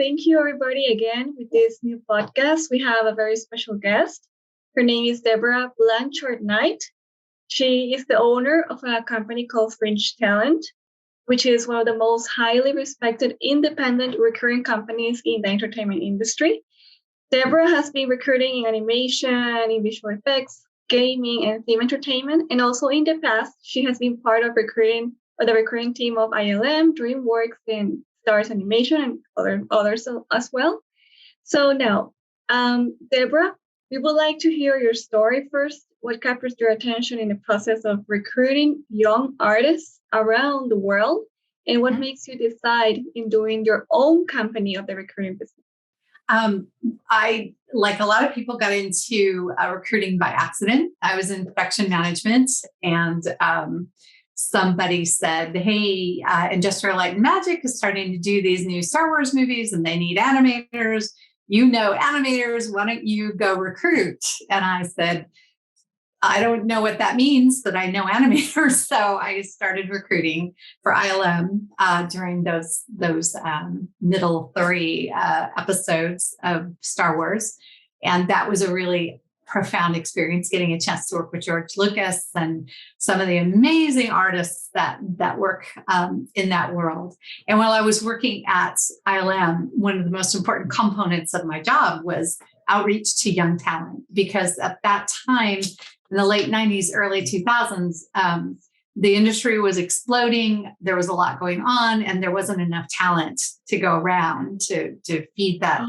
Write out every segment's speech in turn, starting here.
thank you everybody again with this new podcast. We have a very special guest. Her name is Debra Blanchard Knight. She is the owner of a company called Fringe Talent, which is one of the most highly respected independent recruiting companies in the entertainment industry. Debra has been recruiting in animation, in visual effects, gaming, and theme entertainment. And also in the past, she has been part of the recruiting team of ILM, Dreamworks, and Starz Animation, and others as well. So now, Debra, we would like to hear your story first. What captures your attention in the process of recruiting young artists around the world? And what makes you decide in doing your own company of the recruiting business? I, like a lot of people, got into recruiting by accident. I was in production management, and somebody said, hey, Industrial Light and Magic is starting to do these new Star Wars movies and they need animators. You know animators, why don't you go recruit? And I said, I don't know what that means, but I know animators. So I started recruiting for ILM during those middle three episodes of Star Wars. And that was a really profound experience, getting a chance to work with George Lucas and some of the amazing artists that work in that world. And while I was working at ILM, one of the most important components of my job was outreach to young talent, because at that time, in the late 90s, early 2000s, the industry was exploding. There was a lot going on, and there wasn't enough talent to go around to feed that.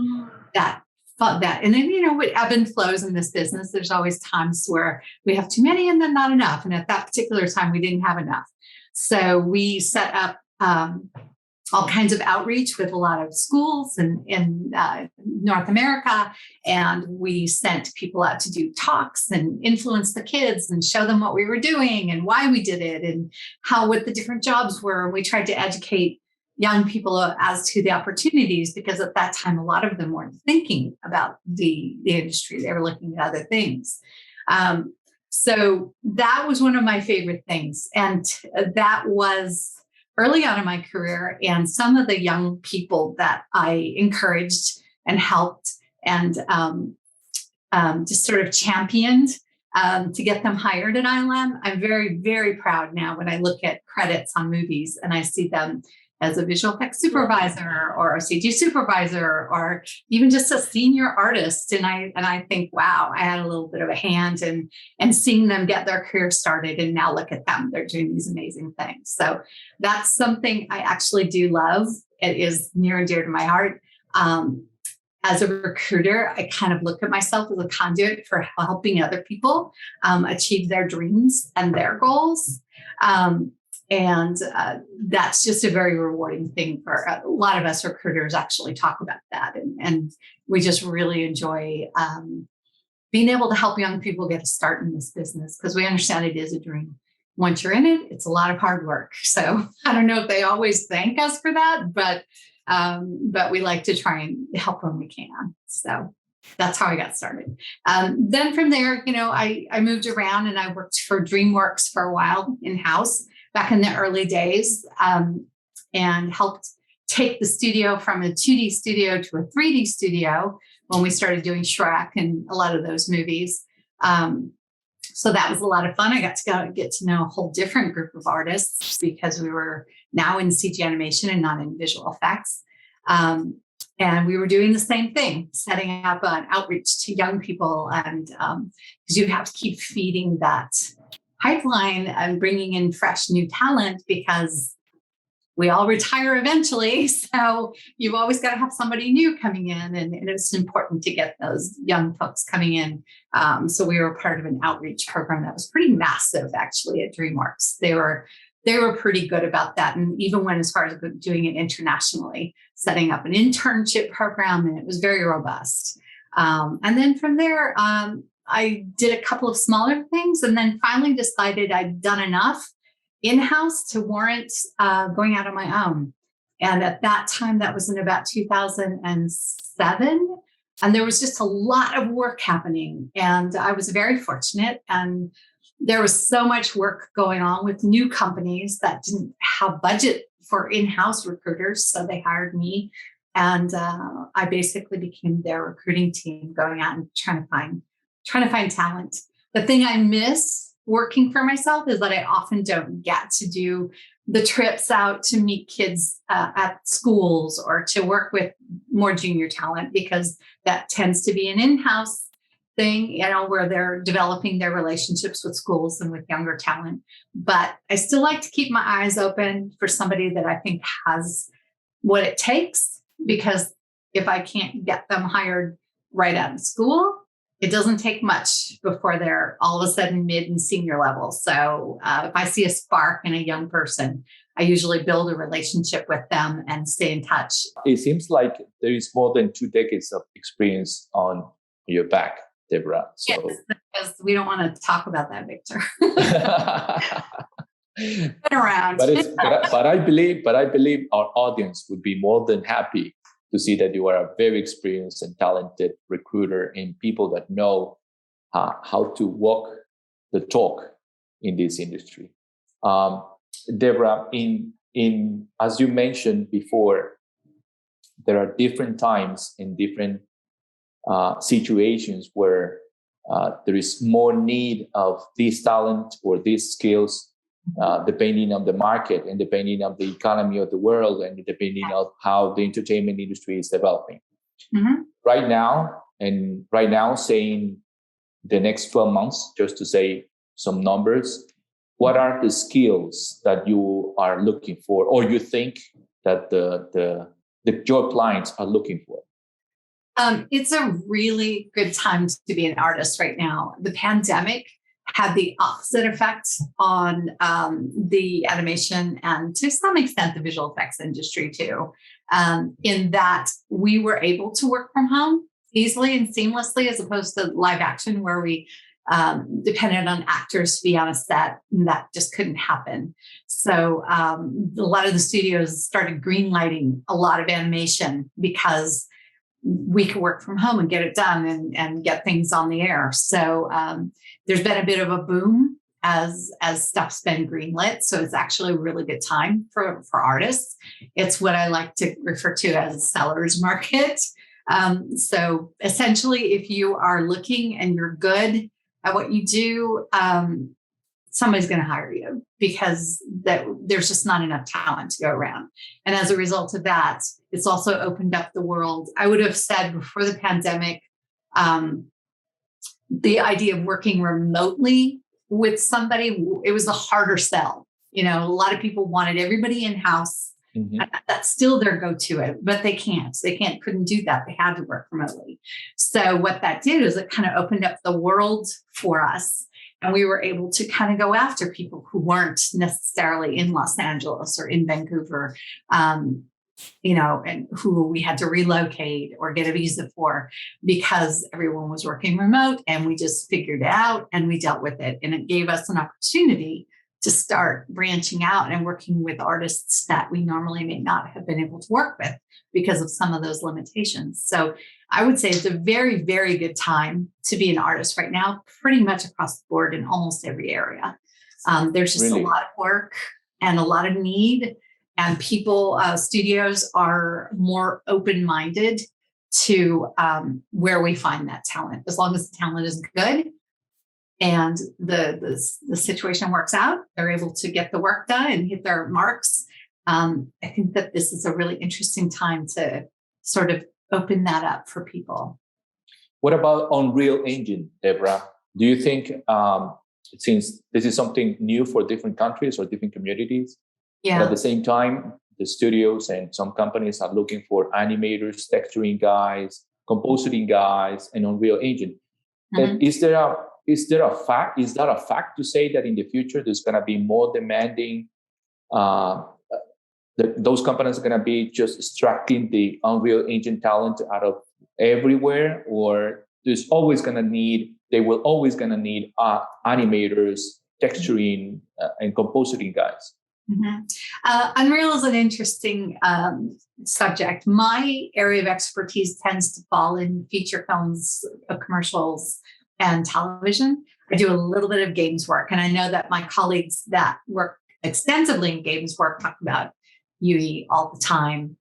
And then, it ebb and flows in this business. There's always times where we have too many and then not enough. And at that particular time, we didn't have enough. So we set up all kinds of outreach with a lot of schools in North America. And we sent people out to do talks and influence the kids and show them what we were doing and why we did it and what the different jobs were. And we tried to educate young people as to the opportunities, because at that time, a lot of them weren't thinking about the industry. They were looking at other things. So that was one of my favorite things. And that was early on in my career, and some of the young people that I encouraged and helped and just sort of championed to get them hired at ILM. I'm very, very proud now when I look at credits on movies and I see them as a visual effects supervisor or a CG supervisor or even just a senior artist. And I think, wow, I had a little bit of a hand and seeing them get their career started. And now look at them, they're doing these amazing things. So that's something I actually do love. It is near and dear to my heart. As a recruiter, I kind of look at myself as a conduit for helping other people achieve their dreams and their goals. And that's just a very rewarding thing for a lot of us recruiters actually talk about that. And we just really enjoy being able to help young people get a start in this business, because we understand it is a dream. Once you're in it, it's a lot of hard work. So I don't know if they always thank us for that, but we like to try and help when we can. So that's how I got started. Then from there, I moved around and I worked for Dreamworks for a while in-house back in the early days, and helped take the studio from a 2D studio to a 3D studio when we started doing Shrek and a lot of those movies. So that was a lot of fun. I got to get to know a whole different group of artists, because we were now in CG animation and not in visual effects. And we were doing the same thing, setting up an outreach to young people. And because you have to keep feeding that pipeline and bringing in fresh new talent, because we all retire eventually. So you've always got to have somebody new coming in, and it's important to get those young folks coming in. So we were part of an outreach program that was pretty massive, actually, at Dreamworks. They were pretty good about that, and even went as far as doing it internationally, setting up an internship program, and it was very robust. And then from there, I did a couple of smaller things, and then finally decided I'd done enough in-house to warrant going out on my own. And at that time, that was in about 2007. And there was just a lot of work happening. And I was very fortunate. And there was so much work going on with new companies that didn't have budget for in-house recruiters. So they hired me And I basically became their recruiting team, going out and trying to find talent. The thing I miss working for myself is that I often don't get to do the trips out to meet kids at schools or to work with more junior talent, because that tends to be an in-house thing, where they're developing their relationships with schools and with younger talent. But I still like to keep my eyes open for somebody that I think has what it takes, because if I can't get them hired right out of school, it doesn't take much before they're all of a sudden mid and senior level. So if I see a spark in a young person, I usually build a relationship with them and stay in touch. It seems like there is more than 2 decades of experience on your back, Debra. So. Yes, because we don't want to talk about that, Victor. Been around. But I believe our audience would be more than happy to see that you are a very experienced and talented recruiter and people that know how to walk the talk in this industry. Debra, in as you mentioned before, there are different times and different situations where there is more need of this talent or these skills, depending on the market and depending on the economy of the world and depending on how the entertainment industry is developing. Mm-hmm. Right now, saying the next 12 months, just to say some numbers, what are the skills that you are looking for, or you think that your clients are looking for? It's a really good time to be an artist right now. The pandemic had the opposite effect on the animation and to some extent the visual effects industry too, in that we were able to work from home easily and seamlessly, as opposed to live action where we depended on actors to be on a set, and that just couldn't happen. So a lot of the studios started greenlighting a lot of animation because we could work from home and get it done and get things on the air. So there's been a bit of a boom as stuff's been greenlit. So it's actually a really good time for artists. It's what I like to refer to as a seller's market. So essentially, if you are looking and you're good at what you do, somebody's going to hire you, because there's just not enough talent to go around. And as a result of that, it's also opened up the world. I would have said before the pandemic, the idea of working remotely with somebody, it was a harder sell. A lot of people wanted everybody in-house. Mm-hmm. That's still their go-to, but they couldn't do that. They had to work remotely. So what that did is it kind of opened up the world for us. And we were able to kind of go after people who weren't necessarily in Los Angeles or in Vancouver, and who we had to relocate or get a visa for, because everyone was working remote, and we just figured it out and we dealt with it. And it gave us an opportunity to start branching out and working with artists that we normally may not have been able to work with because of some of those limitations. So I would say it's a very, very good time to be an artist right now, pretty much across the board in almost every area. There's just really a lot of work and a lot of need, and people, studios are more open-minded to where we find that talent. As long as the talent is good and the situation works out, they're able to get the work done and hit their marks. I think that this is a really interesting time to sort of open that up for people. What about Unreal Engine, Debra? Do you think, since this is something new for different countries or different communities, but at the same time, the studios and some companies are looking for animators, texturing guys, compositing guys, and Unreal Engine. Mm-hmm. Is that a fact to say that in the future there's going to be more demanding? Those companies are going to be just extracting the Unreal Engine talent out of everywhere, or they will always going to need animators, texturing, and compositing guys? Mm-hmm. Unreal is an interesting subject. My area of expertise tends to fall in feature films, commercials, and television. I do a little bit of games work, and I know that my colleagues that work extensively in games work talk about UE all the time.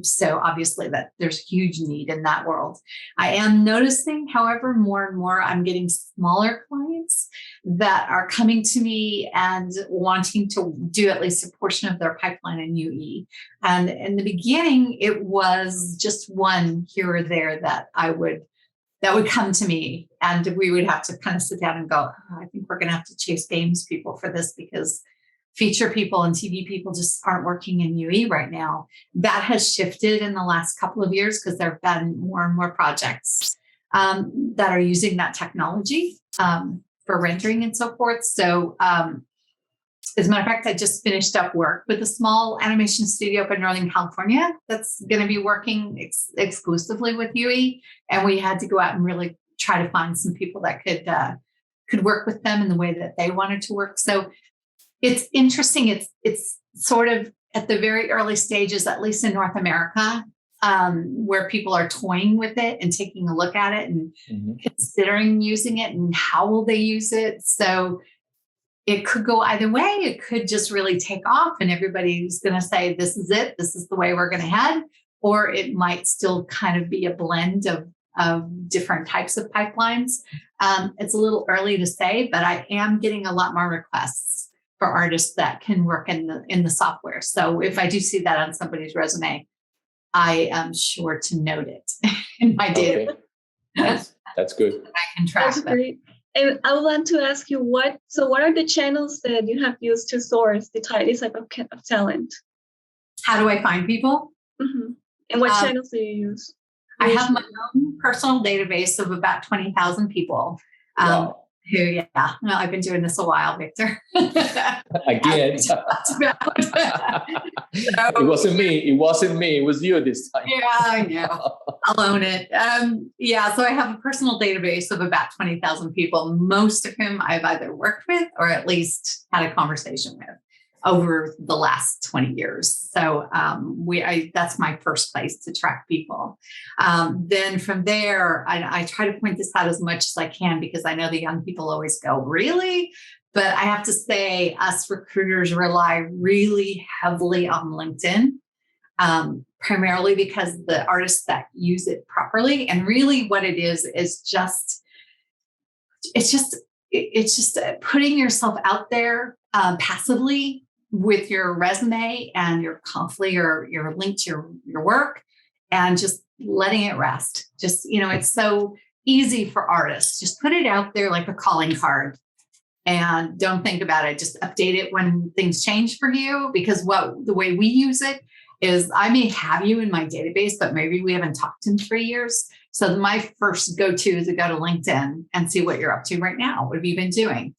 So obviously that there's huge need in that world. I am noticing, however, more and more I'm getting smaller clients that are coming to me and wanting to do at least a portion of their pipeline in UE. And in the beginning, it was just one here or there that would come to me, and we would have to kind of sit down and go, oh, I think we're going to have to chase games people for this because feature people and TV people just aren't working in UE right now. That has shifted in the last couple of years because there have been more and more projects that are using that technology for rendering and so forth. So as a matter of fact, I just finished up work with a small animation studio up in Northern California that's going to be working exclusively with UE. And we had to go out and really try to find some people that could work with them in the way that they wanted to work. So it's interesting. It's sort of at the very early stages, at least in North America, where people are toying with it and taking a look at it and considering using it and how will they use it. So it could go either way. It could just really take off and everybody's going to say, this is it. This is the way we're going to head. Or it might still kind of be a blend of different types of pipelines. It's a little early to say, but I am getting a lot more requests for artists that can work in the software. So if I do see that on somebody's resume, I am sure to note it in my database. That's good. I can track That's them. great. And I would want to ask you what are the channels that you have used to source this type of talent? How do I find people? Mm-hmm. And what channels do you use? I have my own personal database of about 20,000 people. Wow. I've been doing this a while, Victor. Again. It wasn't me. It was you this time. Yeah, I know. I'll own it. So I have a personal database of about 20,000 people, most of whom I've either worked with or at least had a conversation with over the last 20 years. So that's my first place to track people. Then from there, I try to point this out as much as I can because I know the young people always go, really? But I have to say us recruiters rely really heavily on LinkedIn, primarily because the artists that use it properly and really what it is just putting yourself out there passively with your resume and your link to your work and just letting it rest. Just, it's so easy for artists. Just put it out there like a calling card and don't think about it. Just update it when things change for you, because the way we use it is I may have you in my database, but maybe we haven't talked in 3 years. So my first go-to is to go to LinkedIn and see what you're up to right now. What have you been doing?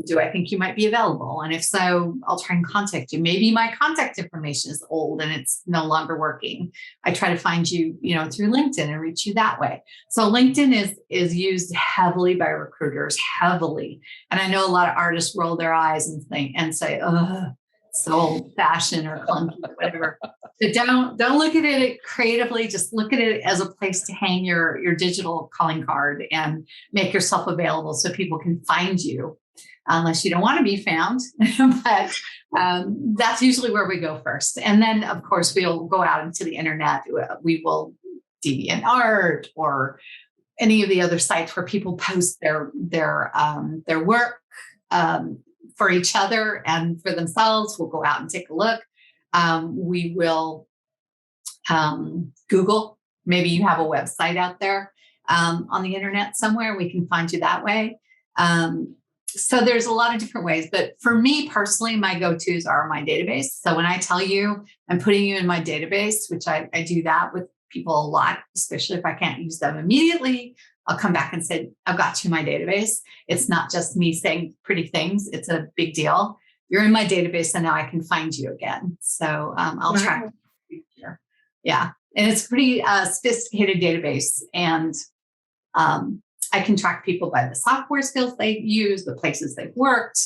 Do I think you might be available? And if so, I'll try and contact you. Maybe my contact information is old and it's no longer working. I try to find you, through LinkedIn and reach you that way. So LinkedIn is used heavily by recruiters, heavily. And I know a lot of artists roll their eyes and say, oh, so old-fashioned or clunky or whatever. So don't look at it creatively. Just look at it as a place to hang your digital calling card and make yourself available so people can find you, unless you don't want to be found. But that's usually where we go first. And then, of course, we'll go out into the internet. We will DeviantArt or any of the other sites where people post their work for each other and for themselves. We'll go out and take a look. We will Google. Maybe you have a website out there on the internet somewhere. We can find you that way. So there's a lot of different ways. But for me personally, my go-tos are my database. So when I tell you I'm putting you in my database, which I do that with people a lot, especially if I can't use them immediately, I'll come back and say, I've got you in my database. It's not just me saying pretty things. It's a big deal. You're in my database and now I can find you again. So I'll track you here. Yeah. And it's a pretty sophisticated database. And I can track people by the software skills they use, the places they've worked,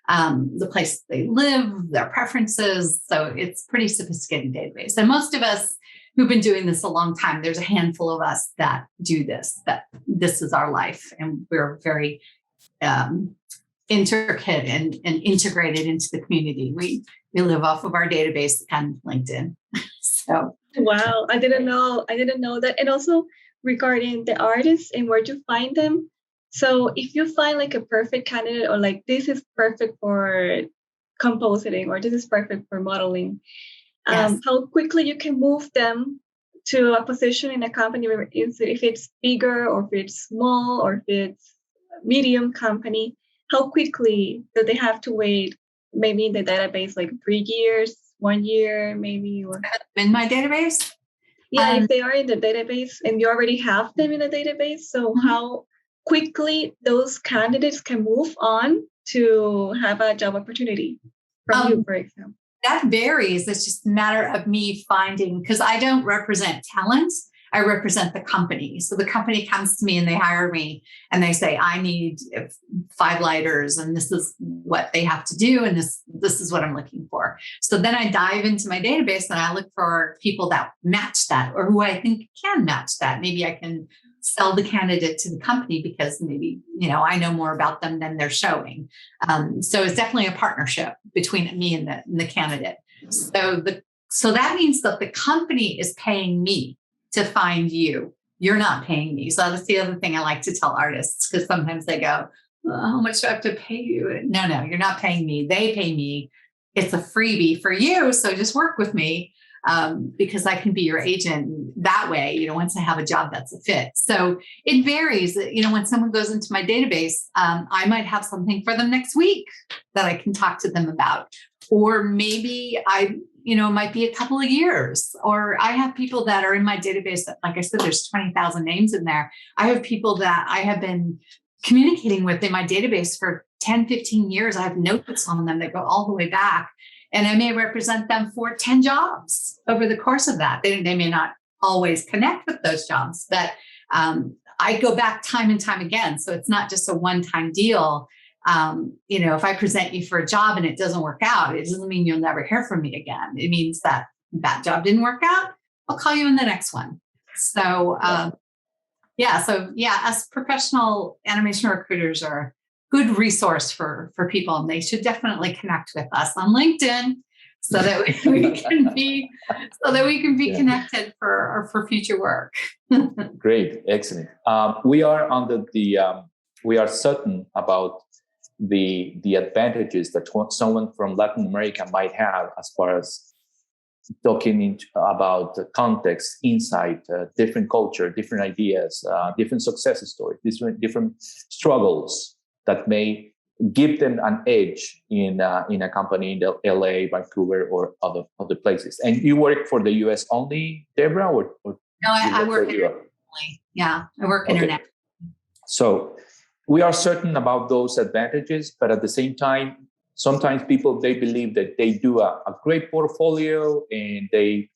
the place they live, their preferences. So it's pretty sophisticated database. And most of us who've been doing this a long time, there's a handful of us that do this, that this is our life. And we're very intricate and integrated into the community. We live off of our database and LinkedIn. So wow, I didn't know that. And also regarding the artists and where to find them. So if you find like a perfect candidate, or like this is perfect for compositing, or this is perfect for modeling, yes. how quickly you can move them to a position in a company, if it's bigger or if it's small or if it's a medium company, how quickly do they have to wait? Maybe in the database, like 3 years, 1 year, maybe, or In my database? yeah, if they are in the database and you already have them in the database, so how quickly those candidates can move on to have a job opportunity from you, for example? That varies. It's just a matter of me finding, because I don't represent talent. I represent the company. So the company comes to me and they hire me and they say, I need 5 lighters and this is what they have to do. And this is what I'm looking for. So then I dive into my database and I look for people that match that, or who I think can match that. Maybe I can sell the candidate to the company because maybe, I know more about them than they're showing. So it's definitely a partnership between me and the candidate. So that means that the company is paying me to find you. You're not paying me. So that's the other thing I like to tell artists, because sometimes they go, how much do I have to pay you? No, you're not paying me. They pay me. It's a freebie for you. So just work with me because I can be your agent that way, once I have a job that's a fit. So it varies. When someone goes into my database, I might have something for them next week that I can talk to them about. Or maybe it might be a couple of years, or I have people that are in my database that, like I said, there's 20,000 names in there. I have people that I have been communicating with in my database for 10, 15 years. I have notes on them that go all the way back, and I may represent them for 10 jobs over the course of that. They may not always connect with those jobs, but I go back time and time again. So it's not just a one-time deal. If I present you for a job and it doesn't work out, it doesn't mean you'll never hear from me again. It means that job didn't work out. I'll call you in the next one. So, us professional animation recruiters are a good resource for people, and they should definitely connect with us on LinkedIn so that we can be connected for future work. Great, excellent. We are certain about the advantages that someone from Latin America might have as far as talking about context, insight, different culture, different ideas, different success stories, different struggles that may give them an edge in a company in the LA, Vancouver, or other places. And you work for the US only, Debra, or no? I work internationally. Yeah, I work internationally. So we are certain about those advantages, but at the same time, sometimes people, they believe that they do a great portfolio and they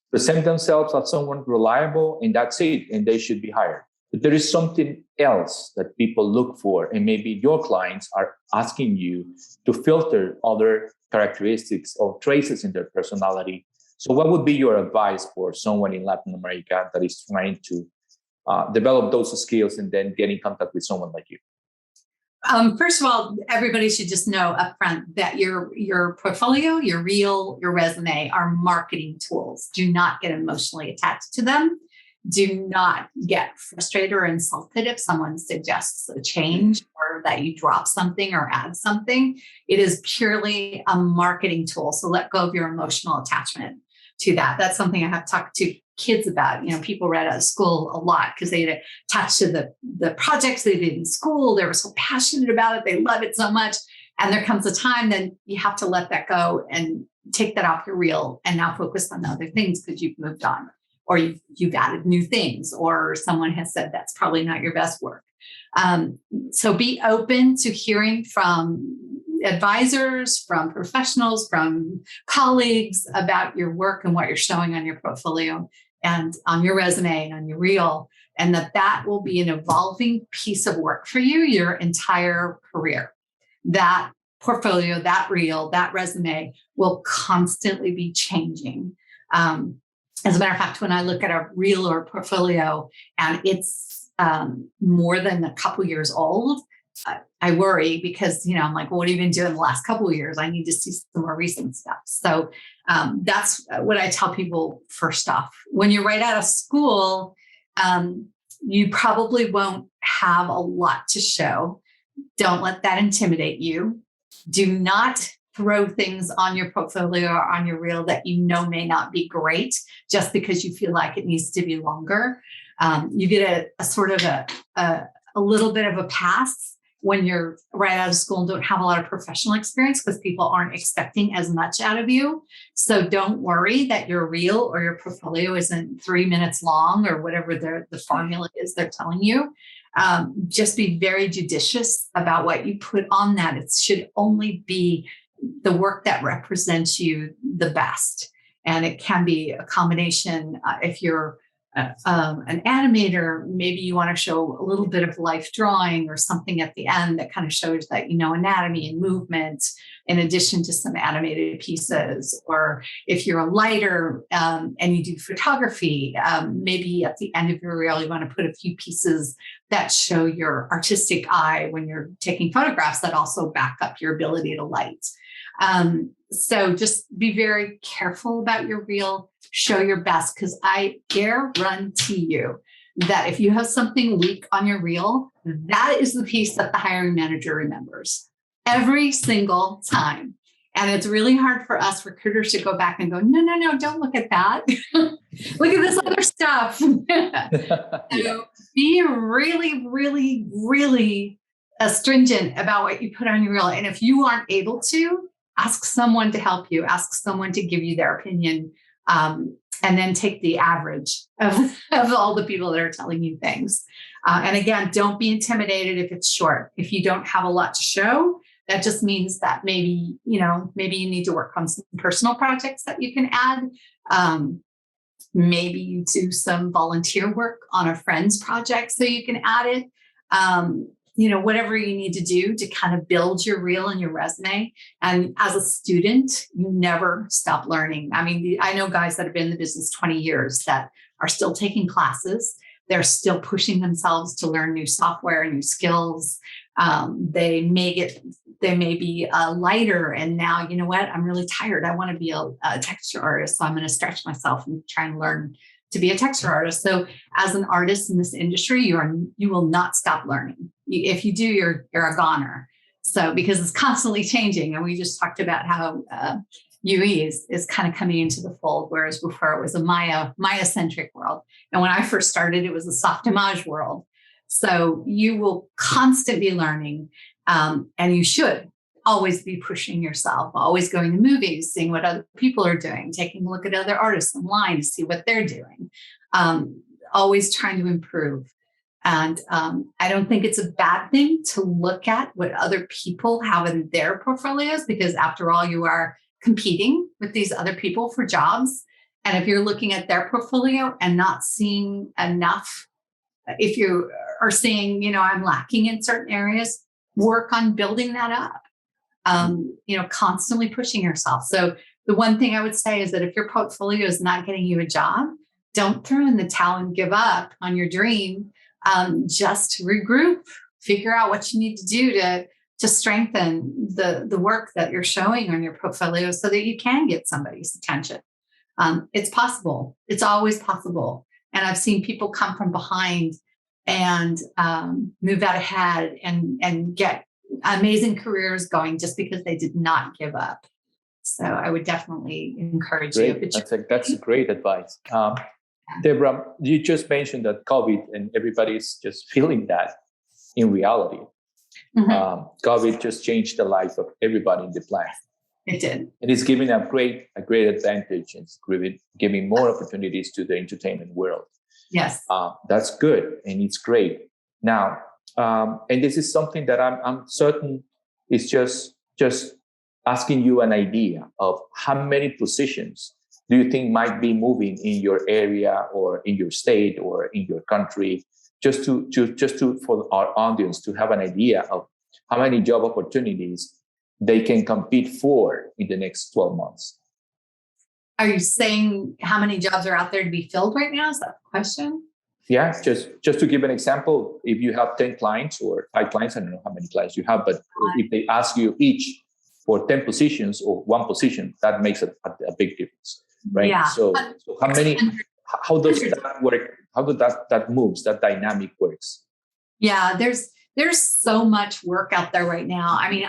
present themselves as someone reliable, and that's it, and they should be hired. But there is something else that people look for, and maybe your clients are asking you to filter other characteristics or traces in their personality. So what would be your advice for someone in Latin America that is trying to develop those skills and then get in contact with someone like you? First of all, everybody should just know upfront that your portfolio, your reel, your resume are marketing tools. Do not get emotionally attached to them. Do not get frustrated or insulted if someone suggests a change or that you drop something or add something. It is purely a marketing tool. So let go of your emotional attachment to that. That's something I have talked to kids about. People read out of school a lot because they had attached to the projects they did in school. They were so passionate about it. They love it so much. And there comes a time then you have to let that go and take that off your reel and now focus on other things because you've moved on, or you've added new things, or someone has said that's probably not your best work. So be open to hearing from advisors, from professionals, from colleagues about your work and what you're showing on your portfolio and on your resume and on your reel, and that will be an evolving piece of work for you your entire career. That portfolio, that reel, that resume will constantly be changing. As a matter of fact, when I look at a reel or a portfolio and it's more than a couple years old, I worry because, I'm like, well, what have you been doing the last couple of years? I need to see some more recent stuff. So that's what I tell people first off. When you're right out of school, you probably won't have a lot to show. Don't let that intimidate you. Do not throw things on your portfolio or on your reel that may not be great just because you feel like it needs to be longer. You get a sort of a little bit of a pass when you're right out of school and don't have a lot of professional experience because people aren't expecting as much out of you. So don't worry that your reel or your portfolio isn't 3 minutes long or whatever the formula is they're telling you. Just be very judicious about what you put on that. It should only be the work that represents you the best. And it can be a combination. If you're an animator, maybe you want to show a little bit of life drawing or something at the end that kind of shows that, anatomy and movement in addition to some animated pieces. Or if you're a lighter and you do photography, maybe at the end of your reel, you want to put a few pieces that show your artistic eye when you're taking photographs that also back up your ability to light. So just be very careful about your reel, show your best, because I guarantee you that if you have something weak on your reel, that is the piece that the hiring manager remembers every single time. And it's really hard for us recruiters to go back and go, no, don't look at that. Look at this other stuff. So be really, really, really stringent about what you put on your reel. And if you aren't able to, ask someone to help you, ask someone to give you their opinion, and then take the average of all the people that are telling you things. And again, don't be intimidated if it's short. If you don't have a lot to show, that just means that maybe you need to work on some personal projects that you can add. Maybe you do some volunteer work on a friend's project so you can add it. Whatever you need to do to kind of build your reel and your resume. And as a student, you never stop learning. I mean, I know guys that have been in the business 20 years that are still taking classes. They're still pushing themselves to learn new software, new skills. They may be lighter. And now, you know what? I'm really tired. I want to be a texture artist. So I'm going to stretch myself and try and learn to be a texture artist. So as an artist in this industry, you will not stop learning. If you do, you're a goner. So because it's constantly changing. And we just talked about how UE is kind of coming into the fold, whereas before it was a Maya-centric world. And when I first started, it was a soft image world. So you will constantly be learning, and you should always be pushing yourself, always going to movies, seeing what other people are doing, taking a look at other artists online to see what they're doing, always trying to improve. And I don't think it's a bad thing to look at what other people have in their portfolios, because after all, you are competing with these other people for jobs. And if you're looking at their portfolio and not seeing enough, if you are seeing, I'm lacking in certain areas, work on building that up. Constantly pushing yourself. So the one thing I would say is that if your portfolio is not getting you a job, don't throw in the towel and give up on your dream. Just regroup, figure out what you need to do to strengthen the work that you're showing on your portfolio so that you can get somebody's attention. It's possible. It's always possible. And I've seen people come from behind and move out ahead and get amazing careers going just because they did not give up. So I would definitely encourage you. That's great advice. Debra, you just mentioned that COVID and everybody's just feeling that in reality. Mm-hmm. COVID just changed the life of everybody in the planet. It did. And it's giving a great advantage. It's giving more opportunities to the entertainment world. Yes. That's good. And it's great. Now, and this is something that I'm certain is just asking you an idea of how many positions do you think might be moving in your area or in your state or in your country, just to for our audience to have an idea of how many job opportunities they can compete for in the next 12 months. Are you saying how many jobs are out there to be filled right now? Is that the question? Yeah, just to give an example, if you have 10 clients or 5 clients, I don't know how many clients you have, but if they ask you each for 10 positions or 1 position, that makes a big difference, right? Yeah. So how does that work? How does that moves, that dynamic works? Yeah, there's so much work out there right now. I mean,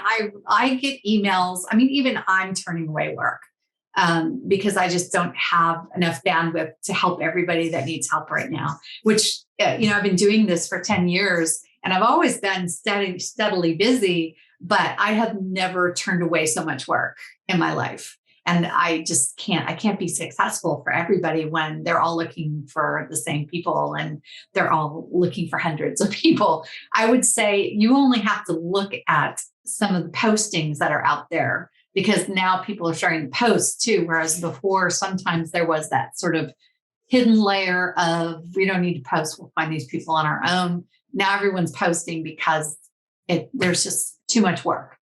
I get emails. I mean, even I'm turning away work because I just don't have enough bandwidth to help everybody that needs help right now. Which I've been doing this for 10 years, and I've always been steadily busy, but I have never turned away so much work in my life. And I just can't be successful for everybody when they're all looking for the same people and they're all looking for hundreds of people. I would say you only have to look at some of the postings that are out there, because now people are starting to post too. Whereas before, sometimes there was that sort of hidden layer of, we don't need to post, we'll find these people on our own. Now everyone's posting because there's just too much work.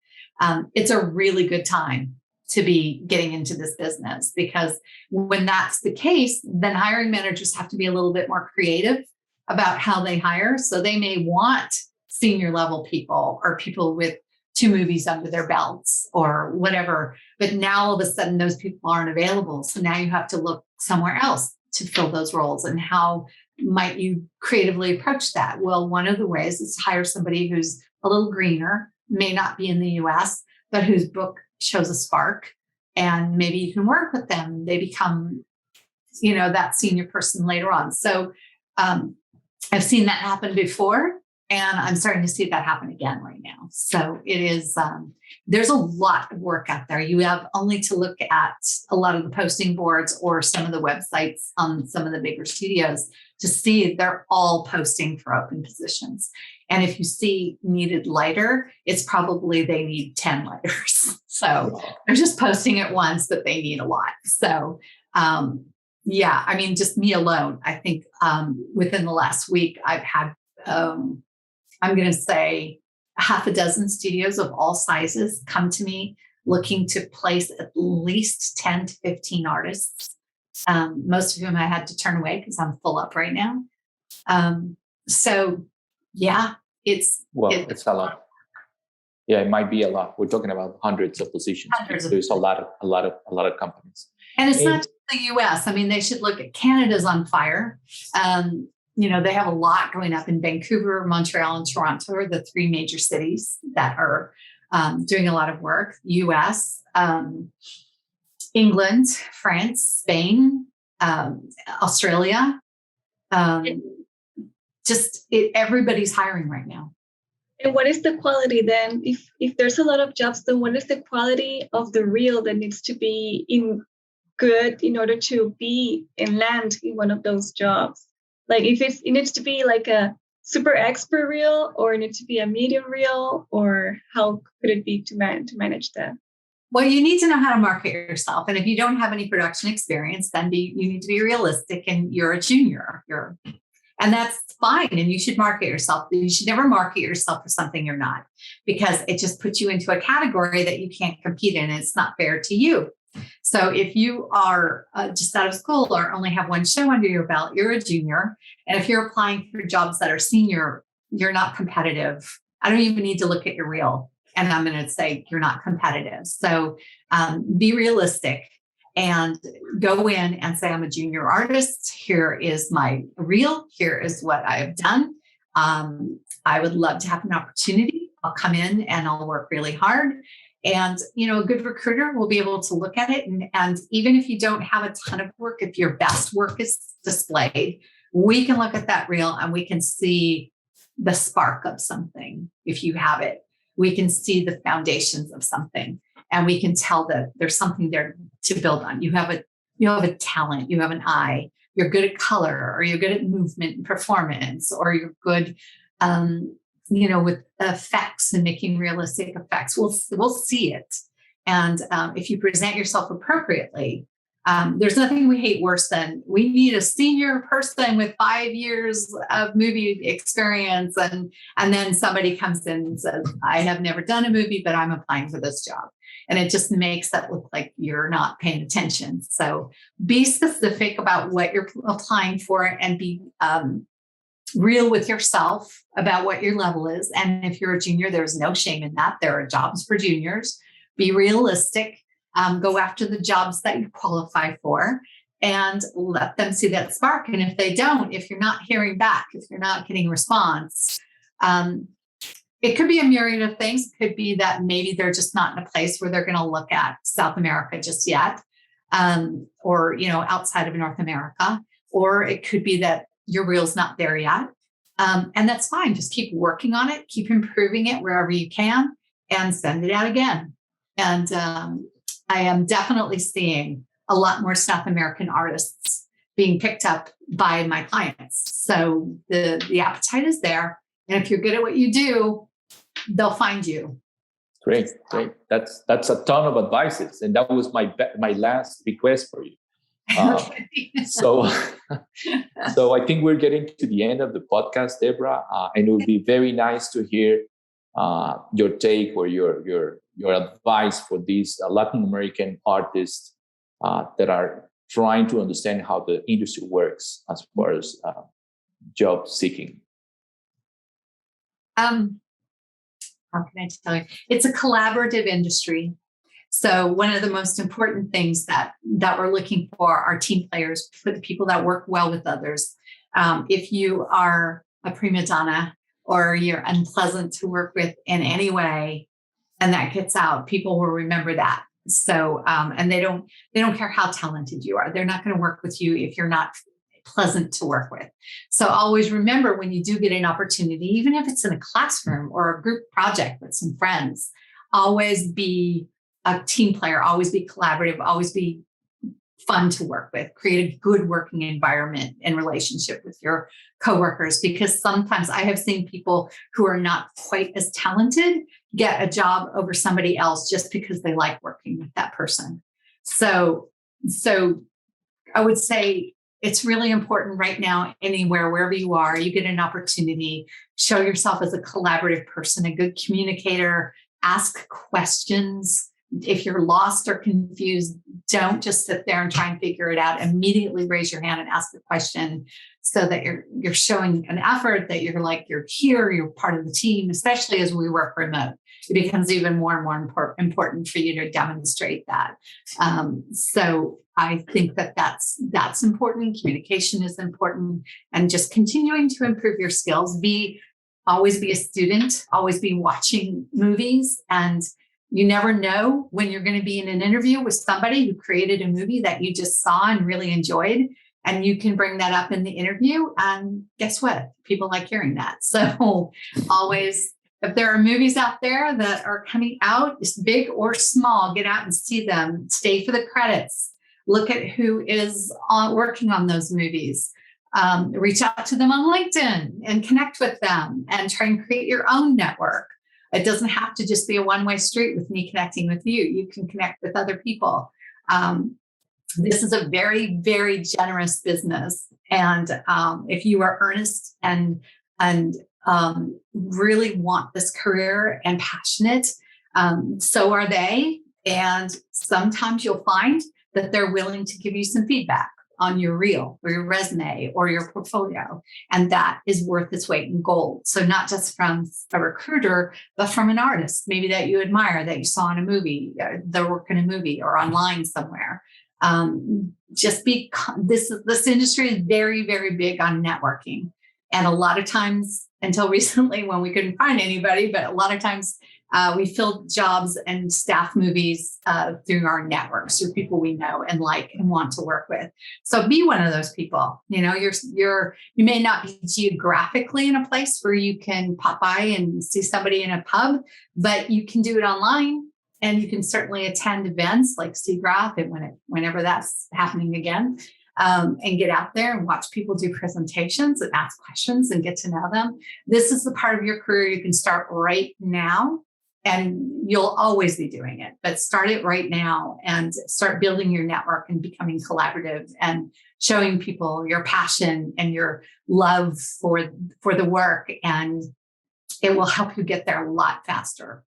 It's a really good time to be getting into this business, because when that's the case, then hiring managers have to be a little bit more creative about how they hire. So they may want senior level people or people with 2 movies under their belts or whatever. But now all of a sudden those people aren't available. So now you have to look somewhere else to fill those roles. And how might you creatively approach that? Well, one of the ways is to hire somebody who's a little greener, may not be in the US, but whose book shows a spark, and maybe you can work with them. They become, that senior person later on. So I've seen that happen before, and I'm starting to see that happen again right now. So it is, there's a lot of work out there. You have only to look at a lot of the posting boards or some of the websites on some of the bigger studios to see they're all posting for open positions. And if you see needed lighter, it's probably they need 10 lighters. So they're just posting it once, but they need a lot. So just me alone, I think within the last week, I've had, I'm going to say, 6 studios of all sizes come to me looking to place at least 10 to 15 artists. Most of whom I had to turn away because I'm full up right now. It's a lot. Yeah, it might be a lot. We're talking about hundreds of positions. There's a lot of companies. And it's not just the US. I mean, they should look at Canada's on fire. They have a lot going up in Vancouver, Montreal, and Toronto are the 3 major cities that are doing a lot of work. US, England, France, Spain, Australia. Everybody's hiring right now. And what is the quality then? If there's a lot of jobs, then what is the quality of the reel that needs to be good in order to be and land in one of those jobs? Like if it needs to be like a super expert reel, or it needs to be a medium reel, or how could it be to manage that? Well, you need to know how to market yourself. And if you don't have any production experience, then you need to be realistic, and you're a junior. And that's fine. And you should market yourself. You should never market yourself for something you're not, because it just puts you into a category that you can't compete in. And it's not fair to you. So if you are just out of school or only have 1 show under your belt, you're a junior. And if you're applying for jobs that are senior, you're not competitive. I don't even need to look at your reel, and I'm going to say you're not competitive. So be realistic and go in and say, I'm a junior artist. Here is my reel. Here is what I've done. I would love to have an opportunity. I'll come in and I'll work really hard. And, a good recruiter will be able to look at it. And even if you don't have a ton of work, if your best work is displayed, we can look at that reel and we can see the spark of something. If you have it, we can see the foundations of something, and we can tell that there's something there to build on. You have a talent, you have an eye, you're good at color, or you're good at movement and performance, or you're good, with effects and making realistic effects. We'll see it. And if you present yourself appropriately, there's nothing we hate worse than we need a senior person with 5 years of movie experience. And then somebody comes in and says, I have never done a movie, but I'm applying for this job. And it just makes that look like you're not paying attention. So be specific about what you're applying for, and be real with yourself about what your level is. And if you're a junior, there's no shame in that. There are jobs for juniors. Be realistic. Go after the jobs that you qualify for and let them see that spark. And if they don't, if you're not hearing back, if you're not getting a response, it could be a myriad of things. It could be that maybe they're just not in a place where they're going to look at South America just yet, or, outside of North America. Or it could be that your reel's not there yet. And that's fine. Just keep working on it, keep improving it wherever you can, and send it out again. And I am definitely seeing a lot more South American artists being picked up by my clients. So the appetite is there. And if you're good at what you do, they'll find you. Great. That's a ton of advices. And that was my last request for you. So I think we're getting to the end of the podcast, Debra, and it would be very nice to hear your take or your advice for these Latin American artists that are trying to understand how the industry works as far as job seeking. How can I tell you? It's a collaborative industry. So one of the most important things that we're looking for are team players, for the people that work well with others. If you are a prima donna or you're unpleasant to work with in any way, and that gets out, people will remember that. So, and they don't care how talented you are. They're not going to work with you if you're not pleasant to work with. So always remember, when you do get an opportunity, even if it's in a classroom or a group project with some friends, always be a team player, always be collaborative, always be fun to work with, create a good working environment and relationship with your coworkers, because sometimes I have seen people who are not quite as talented get a job over somebody else just because they like working with that person. So I would say it's really important right now, anywhere, wherever you are, you get an opportunity, show yourself as a collaborative person, a good communicator, ask questions. If you're lost or confused, don't just sit there and try and figure it out. Immediately raise your hand and ask the question, so that you're showing an effort, that you're here, you're part of the team, especially as we work remote. It becomes even more and more important for you to demonstrate that. So I think that's important. Communication is important, and just continuing to improve your skills. Always be a student, always be watching movies, and you never know when you're going to be in an interview with somebody who created a movie that you just saw and really enjoyed, and you can bring that up in the interview. And guess what? People like hearing that. So always, if there are movies out there that are coming out, just big or small, get out and see them. Stay for the credits. Look at who is working on those movies. Reach out to them on LinkedIn and connect with them, and try and create your own network. It doesn't have to just be a one-way street with me connecting with you. You can connect with other people. This is a very, very generous business. And if you are earnest and really want this career and passionate, so are they. And sometimes you'll find that they're willing to give you some feedback on your reel or your resume or your portfolio. And that is worth its weight in gold. So not just from a recruiter, but from an artist, maybe that you admire, that you saw in a movie, their work in a movie or online somewhere. This industry is very, very big on networking. And a lot of times, until recently when we couldn't find anybody, but a lot of times we filled jobs and staff movies through our networks, through people we know and like and want to work with. So be one of those people. You may not be geographically in a place where you can pop by and see somebody in a pub, but you can do it online, and you can certainly attend events like SIGGRAPH and whenever that's happening again. And get out there and watch people do presentations and ask questions and get to know them. This is the part of your career you can start right now, and you'll always be doing it, but start it right now and start building your network and becoming collaborative and showing people your passion and your love for the work. And it will help you get there a lot faster.